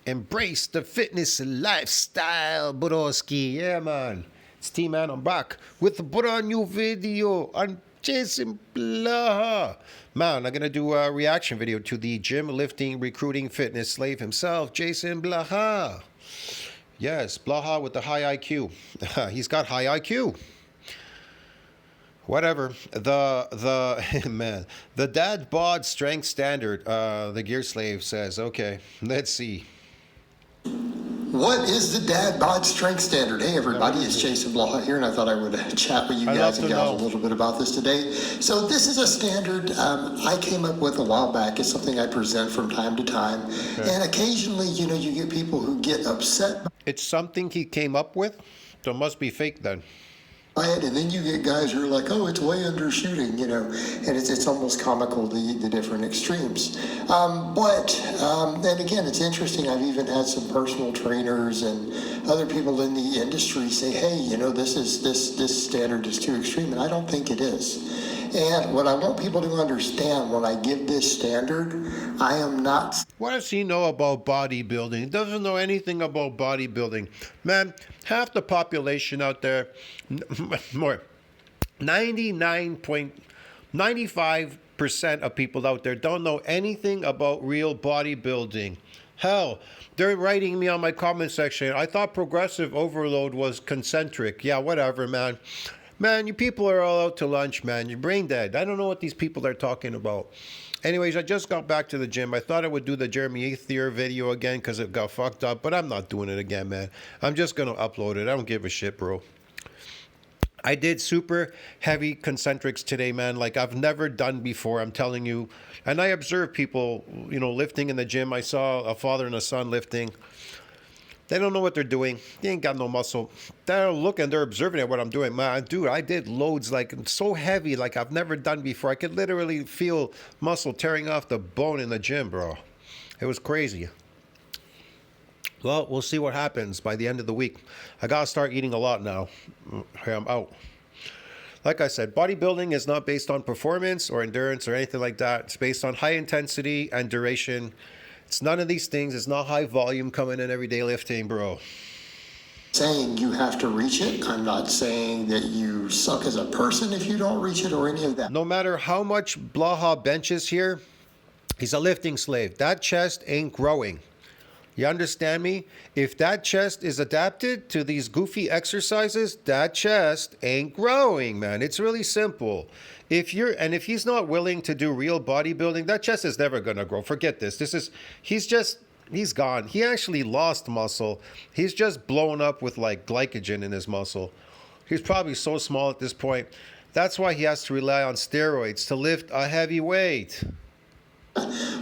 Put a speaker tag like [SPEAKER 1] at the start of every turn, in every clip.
[SPEAKER 1] Embrace the fitness lifestyle, Borowski. Yeah, man. It's T-Man. I'm back with a new video on Jason Blaha. Man, I'm going to do a reaction video to the gym lifting recruiting fitness slave himself, Jason Blaha. Yes, Blaha with the high IQ. He's got high IQ. Whatever. Man, the Dadbod strength standard, the gear slave says, okay, let's see.
[SPEAKER 2] What is the Dadbod strength standard? Hey everybody, it's Jason Blaha here, and I thought I would chat with you guys and gals a little bit about this today. So this is a standard I came up with a while back. It's something I present from time to time, and occasionally, you know, you get people who get upset.
[SPEAKER 1] It's something he came up with? So it must be fake then.
[SPEAKER 2] And then you get guys who are like, oh, it's way undershooting, you know, and it's almost comical, the different extremes. Then again, it's interesting. I've even had some personal trainers and other people in the industry say, hey, you know, this standard is too extreme, and I don't think it is. And what I want people to understand when I give this standard, I am not...
[SPEAKER 1] What does he know about bodybuilding? He doesn't know anything about bodybuilding. Man, half the population out there, more, 99.95% of people out there don't know anything about real bodybuilding. Hell, they're writing me on my comment section, I thought progressive overload was concentric. Yeah, whatever, man. Man, you people are all out to lunch, man. You're brain dead. I don't know what these people are talking about. Anyways, I just got back to the gym. I thought I would do the Jeremy Ethier video again because it got fucked up, but I'm not doing it again, man. I'm just going to upload it. I don't give a shit, bro. I did super heavy concentrics today, man, like I've never done before, I'm telling you. And I observed people, you know, lifting in the gym. I saw a father and a son lifting. They don't know what they're doing. They ain't got no muscle. They're looking, they're observing at what I'm doing. Man, dude, I did loads like so heavy like I've never done before. I could literally feel muscle tearing off the bone in the gym, bro. It was crazy. Well, we'll see what happens by the end of the week. I gotta start eating a lot now. I'm out. Like I said, bodybuilding is not based on performance or endurance or anything like that. It's based on high intensity and duration. It's none of these things. It's not high volume coming in everyday lifting, bro.
[SPEAKER 2] Saying you have to reach it. I'm not saying that you suck as a person if you don't reach it or any of that.
[SPEAKER 1] No matter how much Blaha benches here, he's a lifting slave. That chest ain't growing. You understand me? If that chest is adapted to these goofy exercises, that chest ain't growing, man. It's really simple. If he's not willing to do real bodybuilding, that chest is never gonna grow. Forget this. He's gone. He actually lost muscle. He's just blown up with like glycogen in his muscle. He's probably so small at this point. That's why he has to rely on steroids to lift a heavy weight.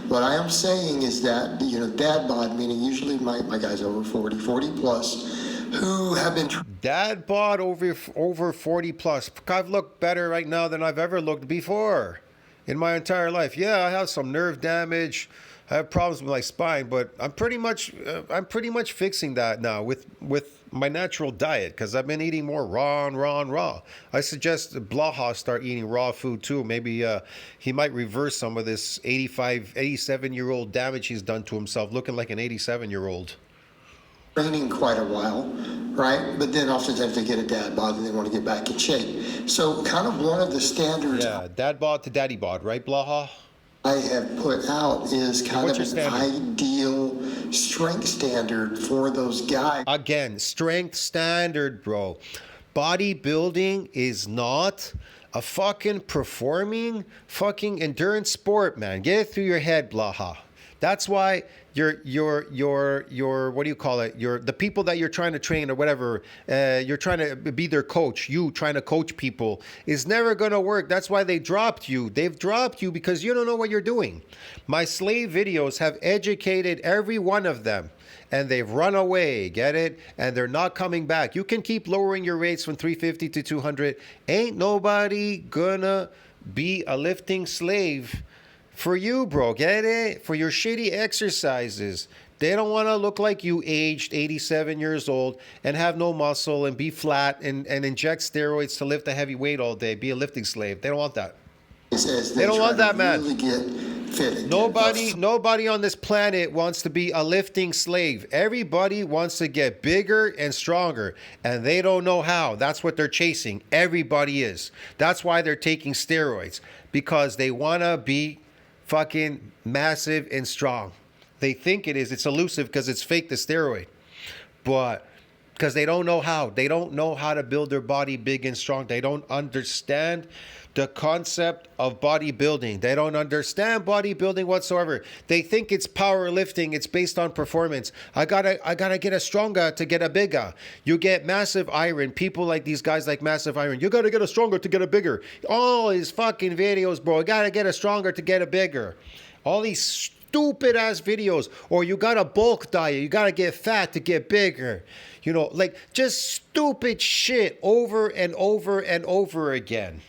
[SPEAKER 2] What I am saying is that, you know, Dadbod, meaning usually my guys over 40 plus, who have been...
[SPEAKER 1] Dadbod over 40 plus. I've looked better right now than I've ever looked before in my entire life. Yeah, I have some nerve damage. I have problems with my spine, but I'm pretty much fixing that now with my natural diet because I've been eating more raw. I suggest Blaha start eating raw food too. Maybe he might reverse some of this 87-year-old damage he's done to himself, looking like an 87-year-old.
[SPEAKER 2] Training quite a while, right? But then oftentimes they get a dad bod and they want to get back in shape. So kind of one of the standards...
[SPEAKER 1] Yeah, dad bod to daddy bod, right, Blaha?
[SPEAKER 2] I have put out is kind of an ideal strength standard for those guys.
[SPEAKER 1] Again, strength standard, bro. Bodybuilding is not a fucking performing fucking endurance sport, man. Get it through your head, Blaha. That's why your what do you call it? The people that you're trying to train or whatever, you're trying to be their coach. You trying to coach people is never gonna work. That's why they dropped you. They've dropped you because you don't know what you're doing. My slave videos have educated every one of them. And they've run away, get it? And they're not coming back. You can keep lowering your rates from 350 to 200. Ain't nobody gonna be a lifting slave for you, bro, get it? For your shitty exercises. They don't want to look like you aged 87 years old and have no muscle and be flat and inject steroids to lift a heavy weight all day, be a lifting slave. They don't want that.
[SPEAKER 2] as
[SPEAKER 1] They don't want that,
[SPEAKER 2] to
[SPEAKER 1] man.
[SPEAKER 2] really get fit again.
[SPEAKER 1] Nobody on this planet wants to be a lifting slave. Everybody wants to get bigger and stronger, and they don't know how. That's what they're chasing. Everybody is. That's why they're taking steroids, because they want to be fucking massive and strong. They think it is. It's elusive because it's fake, the steroid. But because they don't know how. They don't know how to build their body big and strong. They don't understand the concept of bodybuilding. They don't understand bodybuilding whatsoever. They think it's powerlifting. It's based on performance. I gotta get a stronger to get a bigger. You get massive iron. People like these guys like massive iron. You gotta get a stronger to get a bigger. All his fucking videos, bro. You gotta get a stronger to get a bigger. All these stupid ass videos. Or you gotta bulk diet. You gotta get fat to get bigger. You know, like just stupid shit over and over and over again.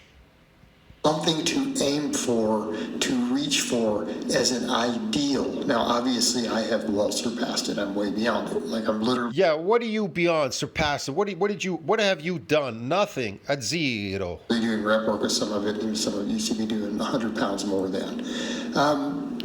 [SPEAKER 2] Something to aim for, to reach for as an ideal. Now, obviously, I have well surpassed it. I'm way beyond it. Like I'm literally.
[SPEAKER 1] Yeah, what are you beyond surpassing? What have you done? Nothing. At zero.
[SPEAKER 2] Doing rep work with some of it, and some of it used to be doing 100 pounds more than.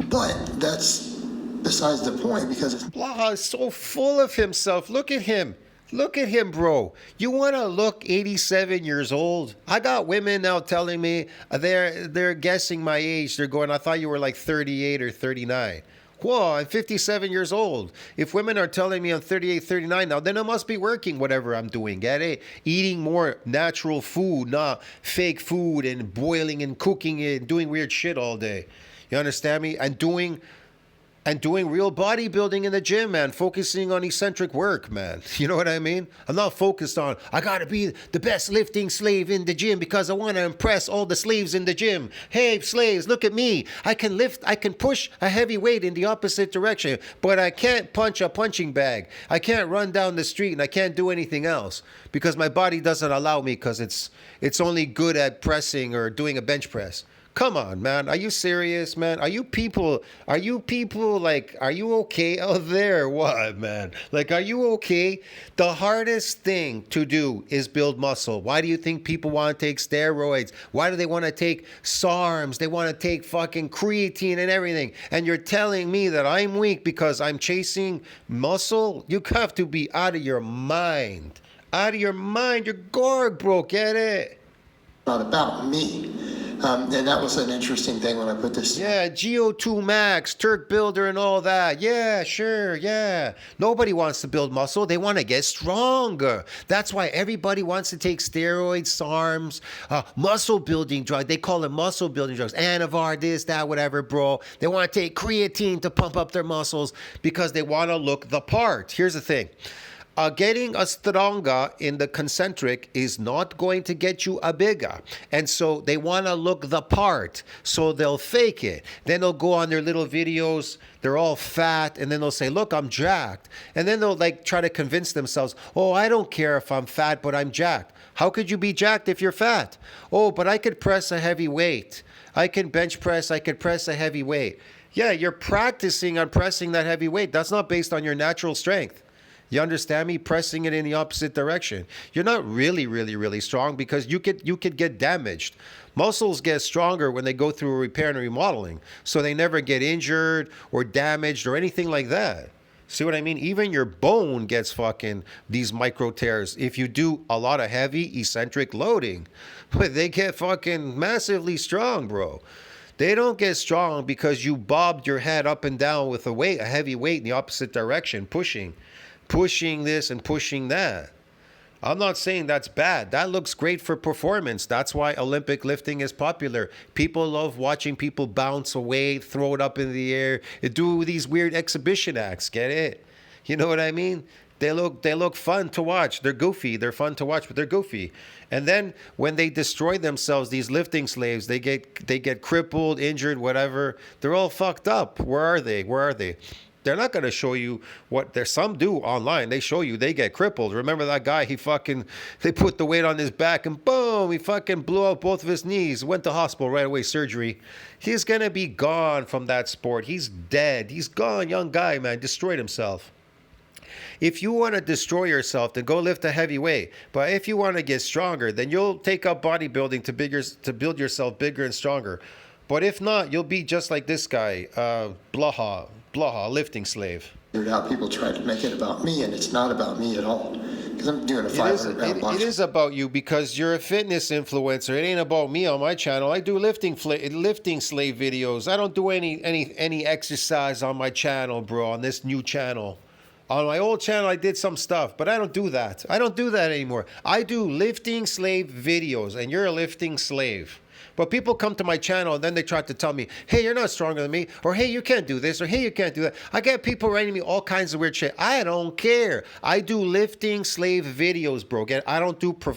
[SPEAKER 2] But that's besides the point, because
[SPEAKER 1] Blaha is so full of himself. Look at him. Look at him, bro. You want to look 87 years old? I got women now telling me they're guessing my age. They're going, I thought you were like 38 or 39. Whoa, I'm 57 years old. If women are telling me I'm 38, 39 now, then I must be working whatever I'm doing. Get it? Eating more natural food, not fake food and boiling and cooking it and doing weird shit all day. You understand me? And doing real bodybuilding in the gym, man. Focusing on eccentric work, man. You know what I mean? I'm not focused on, I gotta be the best lifting slave in the gym because I want to impress all the slaves in the gym. Hey, slaves, look at me. I can lift, I can push a heavy weight in the opposite direction, but I can't punch a punching bag. I can't run down the street and I can't do anything else because my body doesn't allow me because it's only good at pressing or doing a bench press. Come on, man. Are you serious, man? Are you people like, are you okay out there? What, man? Like, are you okay? The hardest thing to do is build muscle. Why do you think people want to take steroids? Why do they want to take SARMs? They want to take fucking creatine and everything. And you're telling me that I'm weak because I'm chasing muscle? You have to be out of your mind. Out of your mind. You're gorg, bro. Get it?
[SPEAKER 2] Not about me. And that was an interesting thing when I put this.
[SPEAKER 1] Yeah, GO2 Max, Turk Builder and all that. Yeah, sure, yeah. Nobody wants to build muscle. They want to get stronger. That's why everybody wants to take steroids, SARMs, muscle building drugs. They call them muscle building drugs. Anavar, this, that, whatever, bro. They want to take creatine to pump up their muscles because they want to look the part. Here's the thing. Getting a stronger in the concentric is not going to get you a bigger. And so they want to look the part. So they'll fake it. Then they'll go on their little videos. They're all fat. And then they'll say, look, I'm jacked. And then they'll like try to convince themselves, oh, I don't care if I'm fat, but I'm jacked. How could you be jacked if you're fat? Oh, but I could press a heavy weight. I can bench press. I could press a heavy weight. Yeah, you're practicing on pressing that heavy weight. That's not based on your natural strength. You understand me? Pressing it in the opposite direction. You're not really strong because you could get damaged. Muscles get stronger when they go through a repair and remodeling, so they never get injured or damaged or anything like that. See what I mean? Even your bone gets fucking these micro tears if you do a lot of heavy eccentric loading. But they get fucking massively strong, bro. They don't get strong because you bobbed your head up and down with a heavy weight in the opposite direction, pushing this and pushing that. I'm not saying that's bad. That looks great for performance. That's why Olympic lifting is popular. People love watching people bounce away, throw it up in the air, do these weird exhibition acts. Get it? You know what I mean? They look fun to watch. They're goofy. They're fun to watch, but they're goofy. And then when they destroy themselves, these lifting slaves, they get crippled, injured, whatever. They're all fucked up. Where are they? They're not going to show you what there's some do online. They show you they get crippled. Remember that guy? They put the weight on his back and boom, he fucking blew out both of his knees. Went to hospital right away, surgery. He's going to be gone from that sport. He's dead. He's gone. Young guy, man, destroyed himself. If you want to destroy yourself, then go lift a heavy weight. But if you want to get stronger, then you'll take up bodybuilding to build yourself bigger and stronger. But if not, you'll be just like this guy, Blaha, lifting slave.
[SPEAKER 2] Figured out people tried to make it about me, and it's not about me at all. Because I'm doing a 500-pound box.
[SPEAKER 1] It is about you because you're a fitness influencer. It ain't about me on my channel. I do lifting slave videos. I don't do any exercise on my channel, bro, on this new channel. On my old channel, I did some stuff, but I don't do that. I don't do that anymore. I do lifting slave videos, and you're a lifting slave. But people come to my channel and then they try to tell me, hey, you're not stronger than me, or hey, you can't do this, or hey, you can't do that. I get people writing me all kinds of weird shit. I don't care. I do lifting slave videos, bro.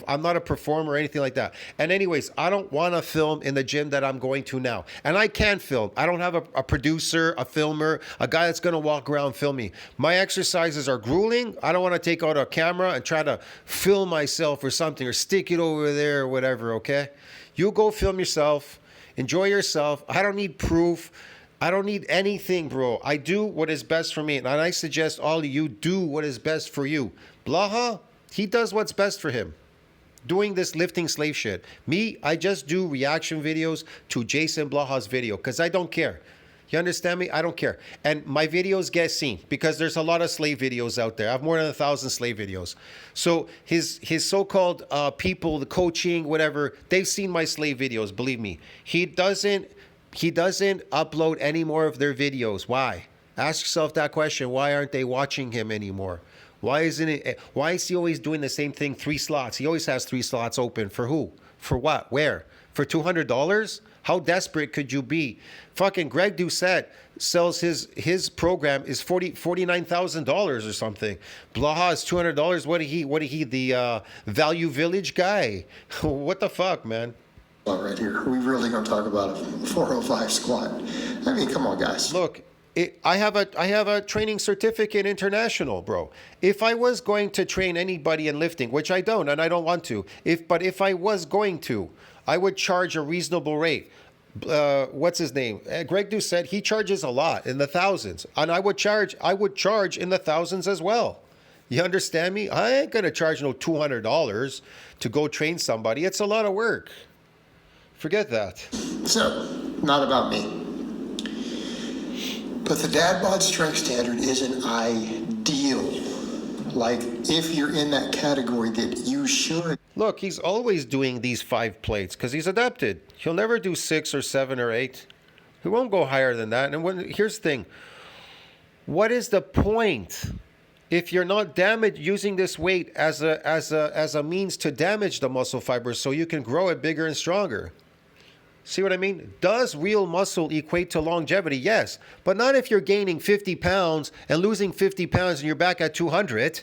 [SPEAKER 1] I'm not a performer or anything like that. And anyways, I don't want to film in the gym that I'm going to now. And I can film. I don't have a producer, a filmer, a guy that's going to walk around and film me. My exercises are grueling. I don't want to take out a camera and try to film myself or something or stick it over there or whatever, okay? You go film yourself, enjoy yourself. I don't need proof. I don't need anything, bro. I do what is best for me. And I suggest all of you do what is best for you. Blaha, he does what's best for him. Doing this lifting slave shit. Me, I just do reaction videos to Jason Blaha's video because I don't care. You understand me? I don't care. And my videos get seen because there's a lot of slave videos out there. I have more than 1,000 slave videos. So his so-called people, the coaching, whatever, they've seen my slave videos, believe me. He doesn't upload any more of their videos. Why? Ask yourself that question. Why aren't they watching him anymore? Why is he always doing the same thing, 3 slots? He always has 3 slots open. For who? For what? Where? For $200? How desperate could you be? Fucking Greg Doucette sells his program is $49,000 or something. Blaha is $200. What he the Value Village guy? What the fuck, man?
[SPEAKER 2] Right here, we really gonna talk about a 405 squat? I mean, come on, guys.
[SPEAKER 1] Look, I have a training certificate international, bro. If I was going to train anybody in lifting, which I don't, and I don't want to, if I was going to, I would charge a reasonable rate. What's his name? Greg Doucette, he charges a lot in the thousands. And I would charge in the thousands as well. You understand me? I ain't going to charge no $200 to go train somebody. It's a lot of work. Forget that.
[SPEAKER 2] So, not about me. But the Dadbod strength standard is an ideal. Like, if you're in that category that you should.
[SPEAKER 1] Look, he's always doing these 5 plates because he's adapted. He'll never do 6 or 7 or 8. He won't go higher than that. And here's the thing. What is the point if you're not using this weight as a means to damage the muscle fibers so you can grow it bigger and stronger? See what I mean? Does real muscle equate to longevity? Yes, but not if you're gaining 50 pounds and losing 50 pounds and you're back at 200.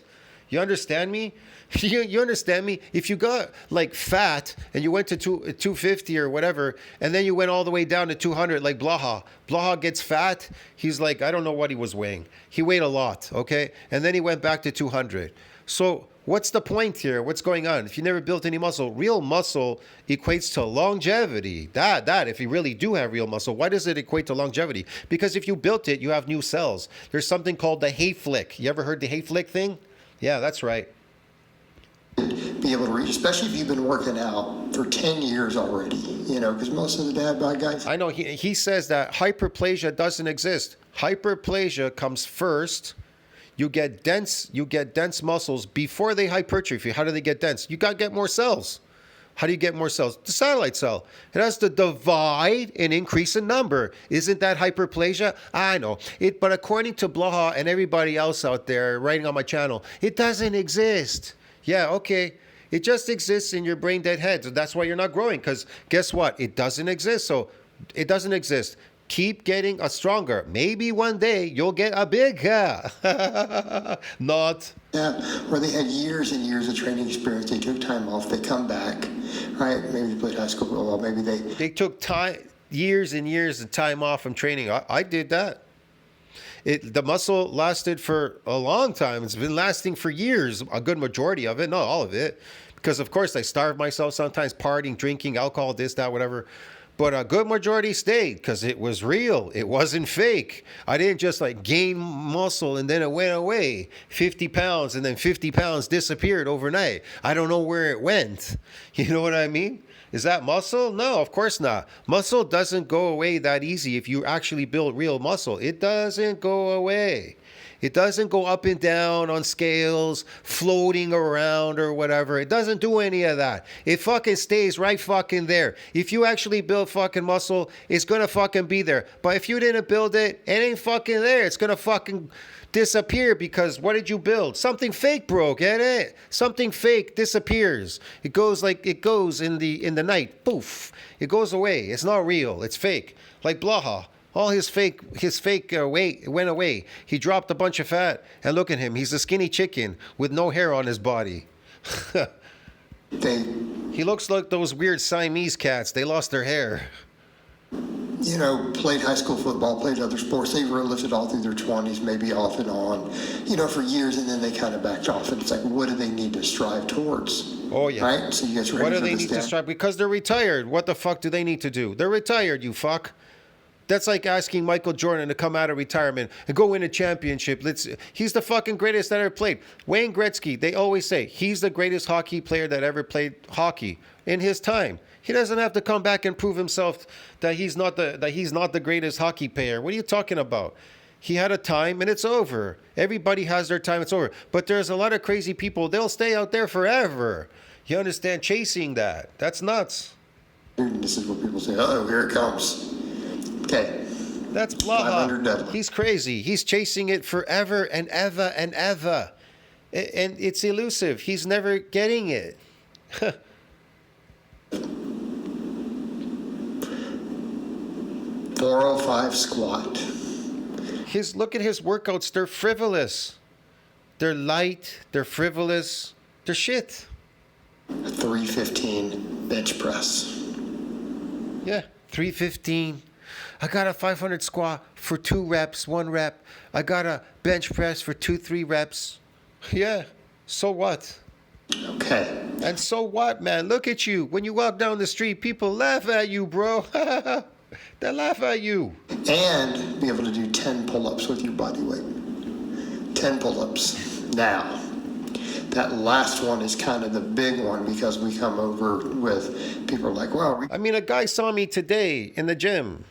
[SPEAKER 1] You understand me? You understand me? If you got like fat and you went to 250 or whatever, and then you went all the way down to 200 like Blaha. Blaha gets fat. He's like, I don't know what he was weighing. He weighed a lot, okay? And then he went back to 200. So what's the point here? What's going on? If you never built any muscle, real muscle equates to longevity. That, if you really do have real muscle, why does it equate to longevity? Because if you built it, you have new cells. There's something called the hay flick. You ever heard the hay flick thing? Yeah, that's right.
[SPEAKER 2] Be able to reach, especially if you've been working out for 10 years already, you know, because most of the Dadbod guys.
[SPEAKER 1] I know he says that hyperplasia doesn't exist. Hyperplasia comes first. You get dense muscles before they hypertrophy. How do they get dense? You got to get more cells. How do you get more cells? The satellite cell. It has to divide and increase in number. Isn't that hyperplasia? I know. But according to Blaha and everybody else out there writing on my channel, it doesn't exist. Yeah, okay. It just exists in your brain dead head. So that's why you're not growing. Because guess what? It doesn't exist. So it doesn't exist. Keep getting stronger. Maybe one day you'll get a bigger. Not.
[SPEAKER 2] Yeah, where they had years and years of training experience. They took time off. They come back, right? Maybe they played high school football. Maybe they took
[SPEAKER 1] years and years of time off from training. I did that. The muscle lasted for a long time. It's been lasting for years, a good majority of it, not all of it. Because, of course, I starved myself sometimes, partying, drinking, alcohol, this, that, whatever. But a good majority stayed because it was real. It wasn't fake. I didn't just like gain muscle and then it went away. 50 pounds and then 50 pounds disappeared overnight. I don't know where it went. You know what I mean? Is that muscle? No, of course not. Muscle doesn't go away that easy if you actually build real muscle. It doesn't go away. It doesn't go up and down on scales, floating around or whatever. It doesn't do any of that. It fucking stays right fucking there. If you actually build fucking muscle, it's gonna fucking be there. But if you didn't build it, it ain't fucking there. It's gonna fucking disappear because what did you build? Something fake, bro. Get it? Something fake disappears. It goes like it goes in the night. Poof. It goes away. It's not real. It's fake. Like Blaha. All his fake weight went away. He dropped a bunch of fat, and look at him. He's a skinny chicken with no hair on his body. He looks like those weird Siamese cats. They lost their hair.
[SPEAKER 2] You know, played high school football, played other sports. They were lifted all through their 20s, maybe off and on, you know, for years, and then they kind of backed off. And it's like, what do they need to strive towards?
[SPEAKER 1] Oh, yeah.
[SPEAKER 2] Right? So you guys ready
[SPEAKER 1] What do
[SPEAKER 2] for
[SPEAKER 1] they
[SPEAKER 2] this
[SPEAKER 1] need to
[SPEAKER 2] down?
[SPEAKER 1] strive? Because they're retired. What the fuck do they need to do? They're retired, you fuck. That's like asking Michael Jordan to come out of retirement and go win a championship. He's the fucking greatest that ever played. Wayne Gretzky, they always say, he's the greatest hockey player that ever played hockey in his time. He doesn't have to come back and prove himself that he's not the greatest hockey player. What are you talking about? He had a time and it's over. Everybody has their time, it's over. But there's a lot of crazy people, they'll stay out there forever. You understand? Chasing that. That's nuts.
[SPEAKER 2] This is what people say, oh, here it comes. Okay.
[SPEAKER 1] That's
[SPEAKER 2] 500
[SPEAKER 1] Blaha.
[SPEAKER 2] deadlift.
[SPEAKER 1] He's crazy. He's chasing it forever and ever and ever. And it's elusive. He's never getting it.
[SPEAKER 2] 405 squat.
[SPEAKER 1] Look at his workouts. They're frivolous. They're light. They're frivolous. They're shit.
[SPEAKER 2] 315 bench press.
[SPEAKER 1] Yeah. 315. I got a 500 squat for 2 reps, 1 rep. I got a bench press for 2-3 reps. Yeah. So what?
[SPEAKER 2] Okay.
[SPEAKER 1] And so what, man? Look at you. When you walk down the street, people laugh at you, bro. They laugh at you.
[SPEAKER 2] And be able to do 10 pull-ups with your body weight. 10 pull-ups. Now, that last one is kind of the big one because we come over with people are like, well,
[SPEAKER 1] I mean, a guy saw me today in the gym.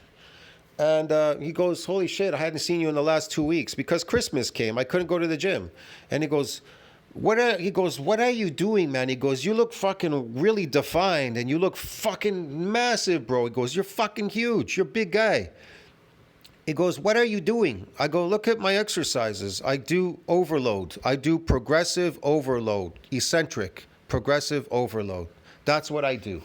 [SPEAKER 1] And he goes, holy shit, I hadn't seen you in the last 2 weeks because Christmas came. I couldn't go to the gym. And he goes, what are you doing, man? He goes, you look fucking really defined and you look fucking massive, bro. He goes, you're fucking huge. You're a big guy. He goes, what are you doing? I go, look at my exercises. I do overload. I do progressive overload. Eccentric, progressive overload. That's what I do.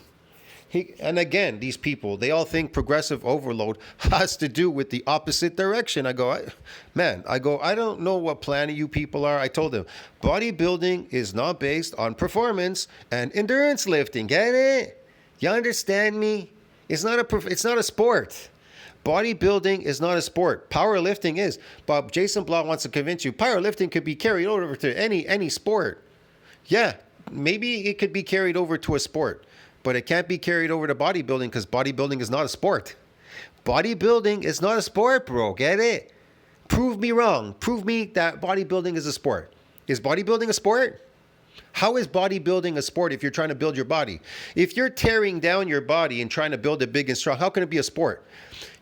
[SPEAKER 1] And again, these people, they all think progressive overload has to do with the opposite direction. I go, I don't know what planet you people are. I told them, bodybuilding is not based on performance and endurance lifting. Get it? You understand me? It's not a sport. Bodybuilding is not a sport. Powerlifting is. But Jason Blaha wants to convince you powerlifting could be carried over to any sport. Yeah, maybe it could be carried over to a sport. But it can't be carried over to bodybuilding because bodybuilding is not a sport. Bodybuilding is not a sport, bro. Get it? Prove me wrong. Prove me that bodybuilding is a sport. Is bodybuilding a sport? How is bodybuilding a sport if you're trying to build your body? If you're tearing down your body and trying to build it big and strong, how can it be a sport?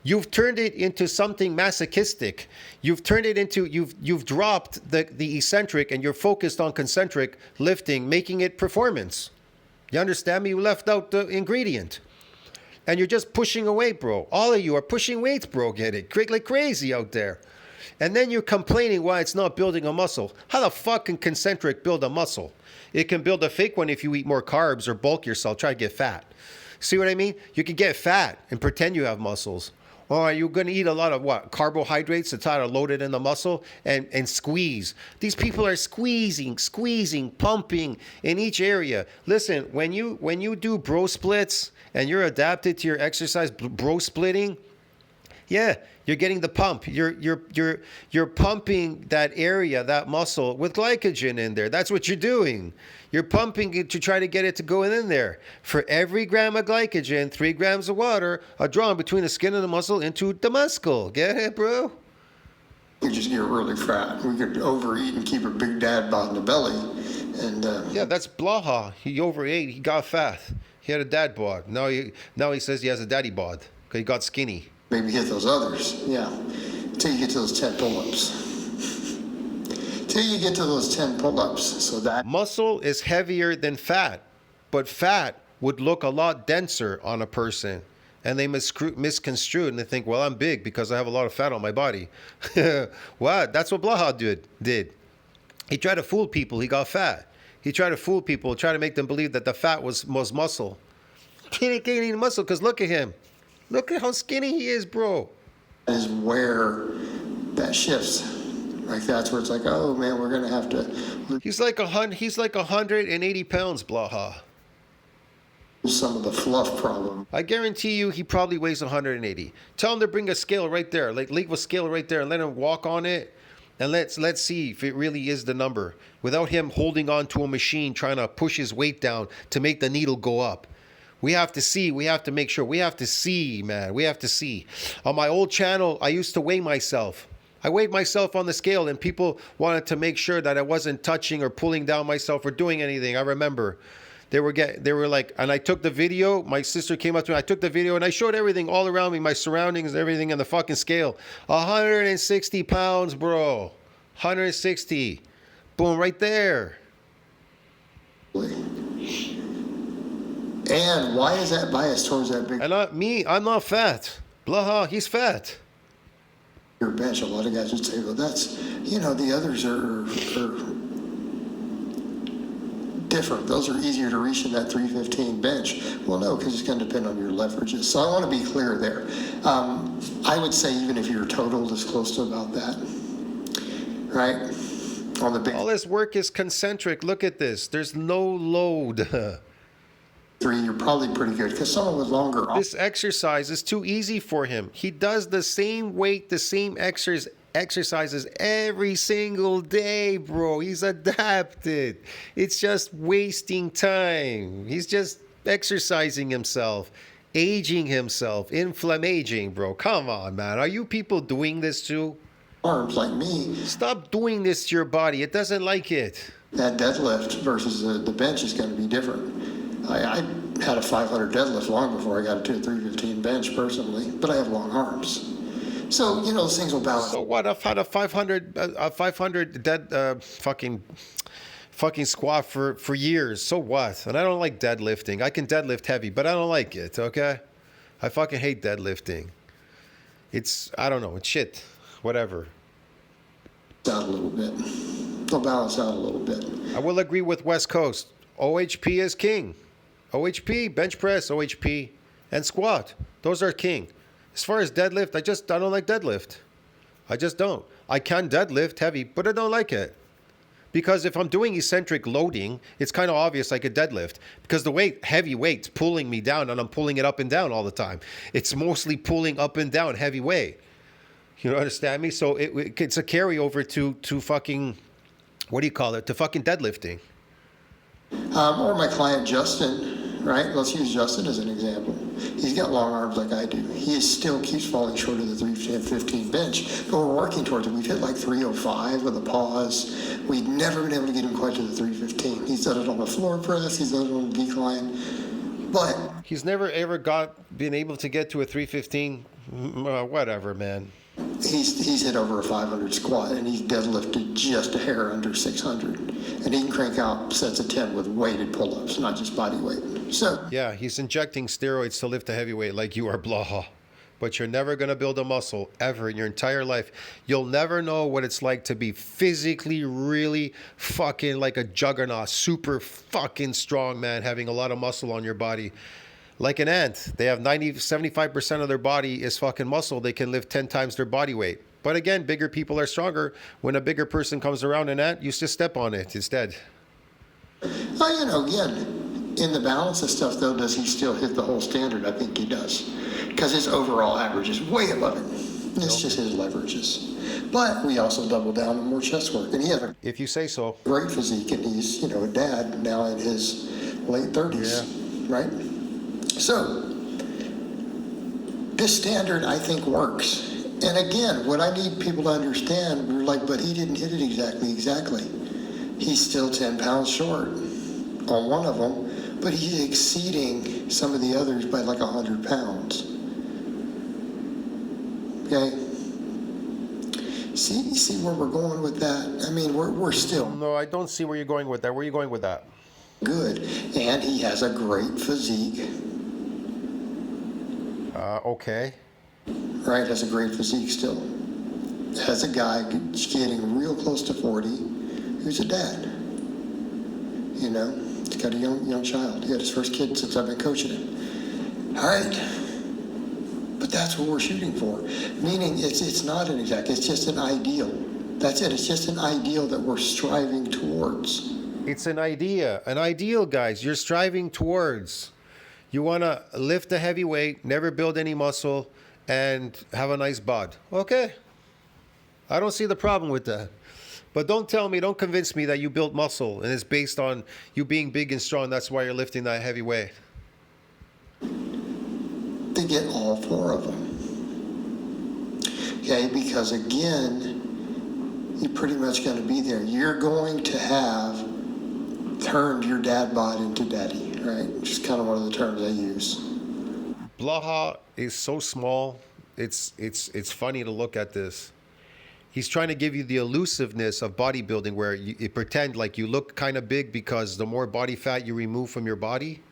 [SPEAKER 1] You've turned it into something masochistic. You've turned it into, you've dropped the eccentric and you're focused on concentric lifting, making it performance. You understand me? You left out the ingredient. And you're just pushing away, bro. All of you are pushing weights, bro. Get it? Like crazy out there. And then you're complaining why it's not building a muscle. How the fuck can concentric build a muscle? It can build a fake one if you eat more carbs or bulk yourself. Try to get fat. See what I mean? You can get fat and pretend you have muscles. Or are you going to eat a lot of what? Carbohydrates to try to load it in the muscle and squeeze. These people are squeezing, pumping in each area. Listen, when you do bro splits and you're adapted to your exercise, bro splitting, Yeah, you're getting the pump. You're pumping that area, that muscle with glycogen in there. That's what you're doing. You're pumping it to try to get it to go in there. For every gram of glycogen, 3 grams of water are drawn between the skin and the muscle into the muscle. Get it, bro?
[SPEAKER 2] You just get really fat. We could overeat and keep a big dad bod in the belly. And
[SPEAKER 1] Yeah, that's Blaha. He overate. He got fat. He had a dad bod. Now he says he has a daddy bod because he got skinny.
[SPEAKER 2] maybe hit those others. Yeah. Until you get to those 10 pull-ups. Till you get to those 10 pull-ups. So that
[SPEAKER 1] Muscle is heavier than fat, but fat would look a lot denser on a person. And they misconstrue it and they think, well, I'm big because I have a lot of fat on my body. What? That's what Blaha did. He tried to fool people. He got fat. He tried to fool people, try to make them believe that the fat was muscle. He didn't gain any muscle because look at him. Look at how skinny he is, bro.
[SPEAKER 2] is where that shifts. Like that's where it's like, oh man, we're gonna have to
[SPEAKER 1] He's like 180 pounds, Blaha.
[SPEAKER 2] lose some of the fluff problem.
[SPEAKER 1] I guarantee you he probably weighs 180. Tell him to bring a scale right there. Like leave a scale right there and let him walk on it. And let's see if it really is the number without him holding on to a machine trying to push his weight down to make the needle go up. We have to see. We have to make sure. We have to see, man. We have to see. On my old channel, I used to weigh myself. I weighed myself on the scale and people wanted to make sure that I wasn't touching or pulling down myself or doing anything. I remember they were like, and I took the video. My sister came up to me. I took the video and I showed everything all around me, my surroundings, everything on the fucking scale. 160 pounds, bro. 160. Boom, right there.
[SPEAKER 2] And why is that bias towards that big
[SPEAKER 1] And I'm not fat. Blaha, he's fat.
[SPEAKER 2] bench? A lot of guys would say, well, that's, the others are different. Those are easier to reach in that 315 bench. Well, no, because it's going to depend on your leverages. So I want to be clear there. I would say even if your total is close to about that, right? On the big
[SPEAKER 1] All his work is concentric. Look at this. There's no load.
[SPEAKER 2] 3, you're probably pretty good. Because someone with longer
[SPEAKER 1] This exercise is too easy for him. He does the same weight, the same exercises every single day, bro. He's adapted. It's just wasting time. He's just exercising himself, aging himself, inflammaging, bro. Come on, man. Are you people doing this too?
[SPEAKER 2] arms like me,
[SPEAKER 1] Stop doing this to your body. It doesn't like it.
[SPEAKER 2] that deadlift versus the bench is going to be different. I had a 500 deadlift long before I got to a 315 bench personally, but I have long arms. So, those things will balance.
[SPEAKER 1] So what? I've had a 500 dead fucking squat for years. So what? And I don't like deadlifting. I can deadlift heavy, but I don't like it, okay? I fucking hate deadlifting. I don't know, it's shit. Whatever.
[SPEAKER 2] Out a little bit. They'll balance out a little bit.
[SPEAKER 1] I will agree with West Coast. OHP is king. OHP, bench press, OHP, and squat. Those are king. As far as deadlift, I don't like deadlift. I just don't. I can deadlift heavy, but I don't like it. Because if I'm doing eccentric loading, it's kind of obvious I could deadlift. Because the heavy weight's pulling me down, and I'm pulling it up and down all the time. It's mostly pulling up and down heavy weight. You understand me? So it's a carryover to fucking, what do you call it? To fucking deadlifting.
[SPEAKER 2] Or my client Justin, right? Let's use Justin as an example. He's got long arms like I do. He still keeps falling short of the 315 bench, but we're working towards it. We've hit like 305 with a pause. We've never been able to get him quite to the 315. He's done it on the floor press. He's done it on the decline. But
[SPEAKER 1] He's never ever been able to get to a 315. Whatever, man.
[SPEAKER 2] he's hit over a 500 squat, and he's deadlifted just a hair under 600. And he can crank out sets of 10 with weighted pull-ups, not just body weight. So
[SPEAKER 1] Yeah, he's injecting steroids to lift a heavyweight like you are, Blaha. But you're never going to build a muscle ever in your entire life. You'll never know what it's like to be physically really fucking like a juggernaut, super fucking strong, man, having a lot of muscle on your body. Like an ant, they have 75% of their body is fucking muscle. They can lift 10 times their body weight. But again, bigger people are stronger. When a bigger person comes around an ant, you just step on it instead.
[SPEAKER 2] again, In the balance of stuff, though, does he still hit the whole standard? I think he does. Because his overall average is way above it. It's just his leverages. But we also double down on more chest work. And he has a
[SPEAKER 1] If you say so.
[SPEAKER 2] great physique, and he's, a dad now in his late 30s, right? So, this standard, I think, works. And again, what I need people to understand, we're like, but he didn't hit it exactly. He's still 10 pounds short on one of them, but he's exceeding some of the others by like 100 pounds. Okay? See where we're going with that? I mean, we're still...
[SPEAKER 1] No, I don't see where you're going with that. Where are you going with that?
[SPEAKER 2] Good. And he has a great physique.
[SPEAKER 1] Okay.
[SPEAKER 2] Right, has a great physique still. Has a guy getting real close to 40 who's a dad. He's got a young child. He had his first kid since I've been coaching him. All right. But that's what we're shooting for. Meaning it's not an exact, it's just an ideal. That's it. It's just an ideal that we're striving towards.
[SPEAKER 1] It's an idea. An ideal, guys, you're striving towards. You want to lift a heavy weight, never build any muscle, and have a nice bod. Okay. I don't see the problem with that. But don't convince me that you built muscle and it's based on you being big and strong. That's why you're lifting that heavy weight.
[SPEAKER 2] To get all four of them. Okay, because again, you're pretty much going to be there. You're going to have turned your dad bod into daddy, right? Which is kind of one of the terms I use.
[SPEAKER 1] Blaha is so small. It's funny to look at this. He's trying to give you the elusiveness of bodybuilding where you pretend like you look kind of big because the more body fat you remove from your body,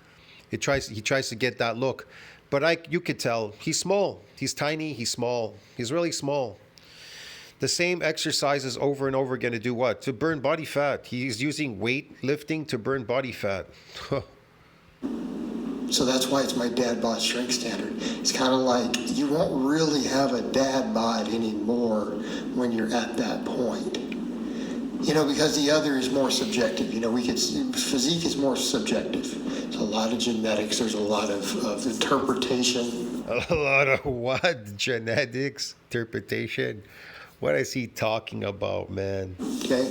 [SPEAKER 1] he tries to get that look. But you could tell he's small. He's tiny. He's small. He's really small. The same exercises over and over again to do what? To burn body fat. He's using weight lifting to burn body fat.
[SPEAKER 2] So that's why it's my dad bod strength standard. It's kind of like you won't really have a dad bod anymore when you're at that point. Because the other is more subjective. Physique is more subjective. There's a lot of genetics. There's a lot of interpretation.
[SPEAKER 1] A lot of what? Genetics? Interpretation? What is he talking about, man?
[SPEAKER 2] Okay.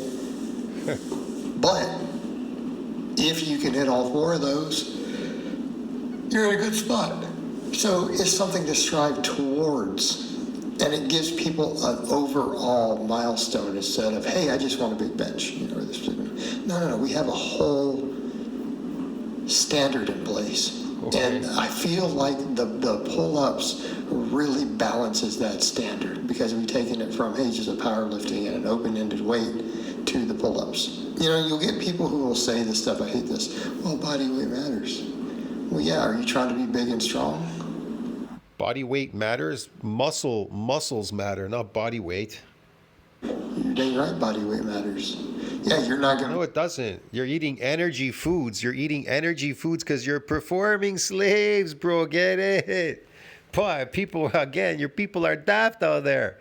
[SPEAKER 2] But if you can hit all four of those, you're in a good spot. So it's something to strive towards. And it gives people an overall milestone instead of, hey, I just want a big bench. No. We have a whole standard in place. Okay. And I feel like the pull-ups really balances that standard because we've taken it from, hey, just a powerlifting and an open-ended weight to the pull-ups. You'll get people who will say this stuff, I hate this, well, body weight matters. Well, yeah, are you trying to be big and strong?
[SPEAKER 1] Body weight matters. Muscles matter, not body weight.
[SPEAKER 2] You're dang right, body weight matters. Yeah, you're not going to...
[SPEAKER 1] No, it doesn't. You're eating energy foods. You're eating energy foods because you're performing slaves, bro. Get it? Boy, your people are daft out there.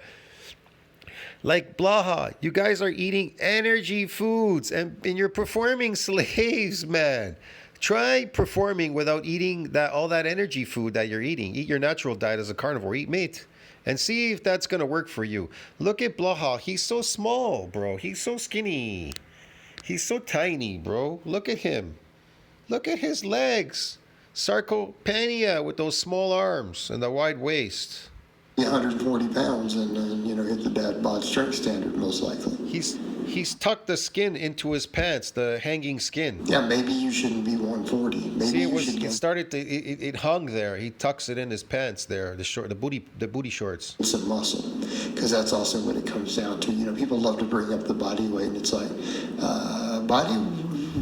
[SPEAKER 1] Like Blaha, you guys are eating energy foods and you're performing slaves, man. Try performing without eating all that energy food that you're eating. Eat your natural diet as a carnivore. Eat meat. And see if that's going to work for you. Look at Blaha. He's so small, bro. He's so skinny. He's so tiny, bro. Look at him. Look at his legs. Sarcopenia with those small arms and the wide waist.
[SPEAKER 2] 140 pounds and hit the dad bod strength standard most likely.
[SPEAKER 1] He's tucked the skin into his pants, the hanging skin.
[SPEAKER 2] Yeah, maybe you shouldn't be 140. Maybe
[SPEAKER 1] it hung there. He tucks it in his pants there, the booty shorts.
[SPEAKER 2] Some muscle, because that's also what it comes down to. People love to bring up the body weight, and it's like body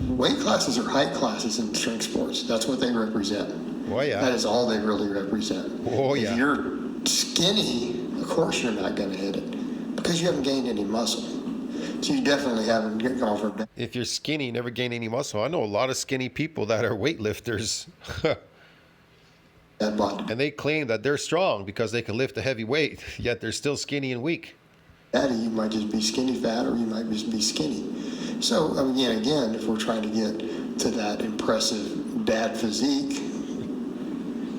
[SPEAKER 2] weight classes are height classes in strength sports. That's what they represent.
[SPEAKER 1] Oh yeah.
[SPEAKER 2] That is all they really represent.
[SPEAKER 1] Oh yeah.
[SPEAKER 2] If you're skinny, of course you're not going to hit it because you haven't gained any muscle. So you definitely haven't gone from that.
[SPEAKER 1] If you're skinny, you never gain any muscle. I know a lot of skinny people that are weightlifters. And they claim that they're strong because they can lift a heavy weight, yet they're still skinny and weak.
[SPEAKER 2] You might just be skinny fat or you might just be skinny. So, again, if we're trying to get to that impressive dad physique,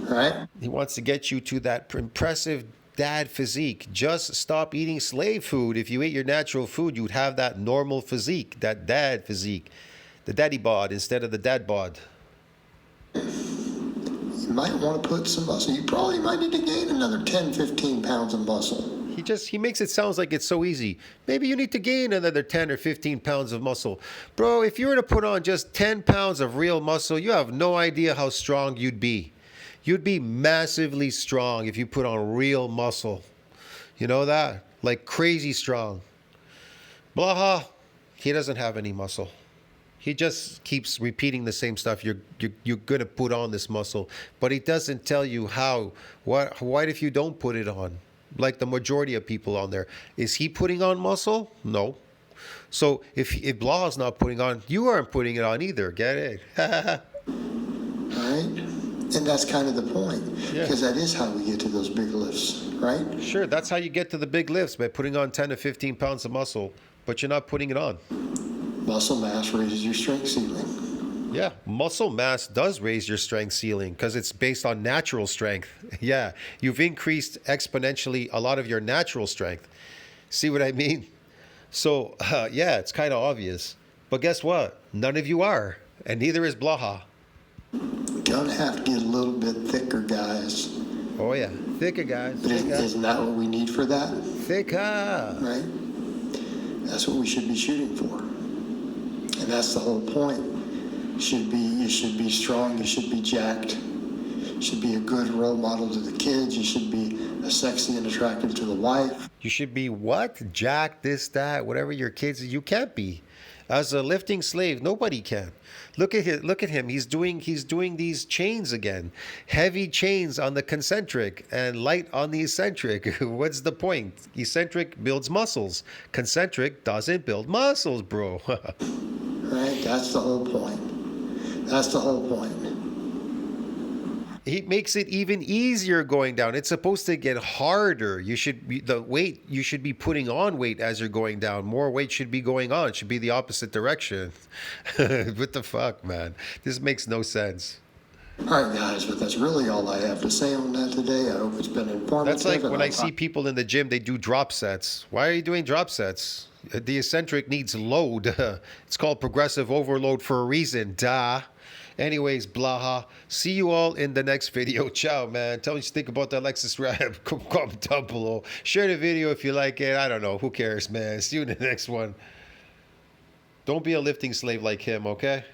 [SPEAKER 2] right?
[SPEAKER 1] He wants to get you to that impressive dad physique. Just stop eating slave food. If you ate your natural food, you'd have that normal physique, that dad physique, the daddy bod instead of the dad bod.
[SPEAKER 2] You might want to put some muscle. You probably might need to gain another 10, 15 pounds of muscle.
[SPEAKER 1] He makes it sound like it's so easy. Maybe you need to gain another 10 or 15 pounds of muscle. Bro, if you were to put on just 10 pounds of real muscle, you have no idea how strong you'd be. You'd be massively strong if you put on real muscle. You know that? Like crazy strong. Blaha, he doesn't have any muscle. He just keeps repeating the same stuff. You're going to put on this muscle. But he doesn't tell you how. What if you don't put it on? Like the majority of people on there. Is he putting on muscle? No. So if Blaha's not putting on, you aren't putting it on either. Get it?
[SPEAKER 2] Right? And that's kind of the point. Because that is how we get to those big lifts, right?
[SPEAKER 1] Sure, that's how you get to the big lifts, by putting on 10 to 15 pounds of muscle. But you're not putting it on.
[SPEAKER 2] Muscle mass raises your strength ceiling.
[SPEAKER 1] Yeah, muscle mass does raise your strength ceiling because it's based on natural strength. Yeah, you've increased exponentially a lot of your natural strength. See what I mean? So, yeah, it's kind of obvious. But guess what? None of you are, and neither is Blaha.
[SPEAKER 2] Gonna have to get a little bit thicker, guys.
[SPEAKER 1] Oh, yeah, thicker, guys.
[SPEAKER 2] But isn't that what we need for that?
[SPEAKER 1] Thicker.
[SPEAKER 2] Right? That's what we should be shooting for. And that's the whole point. You should be strong, you should be jacked. You should be a good role model to the kids. You should be sexy and attractive to the wife.
[SPEAKER 1] You should be what? Jack, this, that, whatever your kids. You can't be. As a lifting slave, nobody can. Look at him. He's doing these chains again. Heavy chains on the concentric and light on the eccentric. What's the point? Eccentric builds muscles. Concentric doesn't build muscles, bro.
[SPEAKER 2] Right? That's the whole point. That's the whole point.
[SPEAKER 1] He makes it even easier going down. It's supposed to get harder. You should be putting on weight as you're going down. More weight should be going on. It should be the opposite direction. What the fuck, man? This makes no sense.
[SPEAKER 2] All right, guys, but that's really all I have to say on that today. I hope it's been informative.
[SPEAKER 1] That's like when I see people in the gym, they do drop sets. Why are you doing drop sets? The eccentric needs load. It's called progressive overload for a reason. Duh. Anyways, Blaha, see you all in the next video. Ciao, man. Tell me what you think about that Lexus Rap. Comment down below. Share the video if you like it. I don't know. Who cares, man? See you in the next one. Don't be a lifting slave like him, okay?